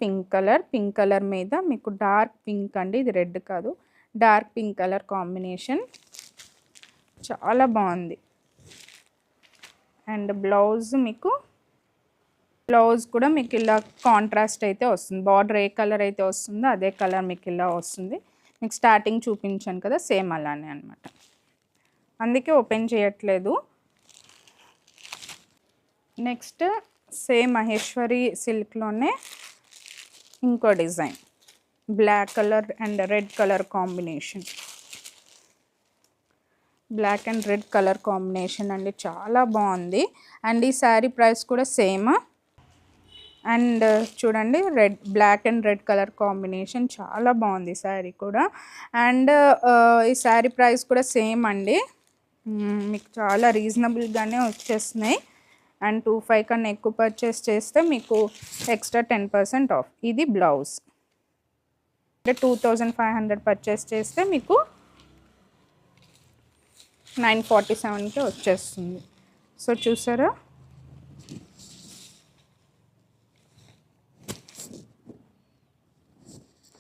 Pink colour మీద మీకు dark pink అండి, ఇది రెడ్ కాదు, డార్క్ పింక్ కలర్ కాంబినేషన్, చాలా బాగుంది. అండ్ బ్లౌజ్ కూడా మీకు ఇలా కాంట్రాస్ట్ అయితే వస్తుంది. బార్డర్ ఏ కలర్ అయితే వస్తుందో అదే కలర్ మీకు ఇలా వస్తుంది. మీకు స్టార్టింగ్ చూపించాను కదా, సేమ్ అలానే అనమాట, అందుకే ఓపెన్ చేయట్లేదు. నెక్స్ట్ సేమ్ మహేశ్వరి సిల్క్లోనే ఇంకో design, black colour and red colour combination, black and red colour combination అండి, చాలా బాగుంది. అండ్ ఈ శారీ ప్రైస్ కూడా సేమ్. అండ్ చూడండి, black and red colour combination, చాలా బాగుంది శారీ కూడా. అండ్ ఈ శారీ ప్రైస్ కూడా సేమ్ అండి, మీకు చాలా రీజనబుల్గానే వచ్చేస్తున్నాయి. అండ్ 25 కన్నా ఎక్కువ పర్చేస్ చేస్తే మీకు ఎక్స్ట్రా 10% ఆఫ్. ఇది బ్లౌజ్ అంటే 2500 పర్చేస్ చేస్తే మీకు 947కి వచ్చేస్తుంది. సో చూసారా,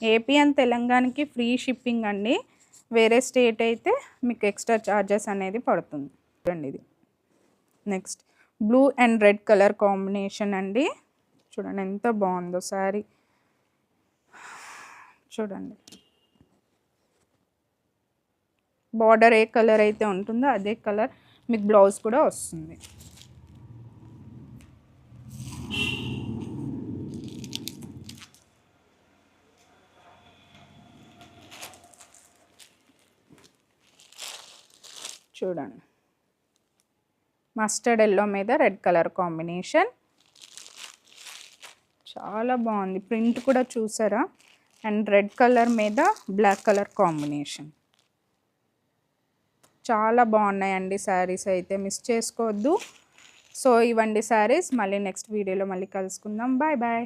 ఏపీ అండ్ తెలంగాణకి ఫ్రీ షిప్పింగ్ అండి. వేరే స్టేట్ అయితే మీకు ఎక్స్ట్రా ఛార్జెస్ అనేది పడుతుంది. చూడండి, ఇది next blue and red colour combination అండి, చూడండి ఎంత బాగుందో శారీ. చూడండి, బార్డర్ ఏ కలర్ అయితే ఉంటుందో అదే కలర్ మీకు బ్లౌజ్ కూడా వస్తుంది. చూడండి, మస్టర్డ్ ఎల్లో మీద రెడ్ కలర్ కాంబినేషన్, చాలా బాగుంది. ప్రింట్ కూడా చూసారా, అండ్ రెడ్ కలర్ మీద బ్లాక్ కలర్ కాంబినేషన్, చాలా బాగున్నాయండి శారీస్ అయితే, మిస్ చేసుకోవద్దు. సో ఇవ్వండి శారీస్, మళ్ళీ నెక్స్ట్ వీడియోలో మళ్ళీ కలుసుకుందాం. Bye bye.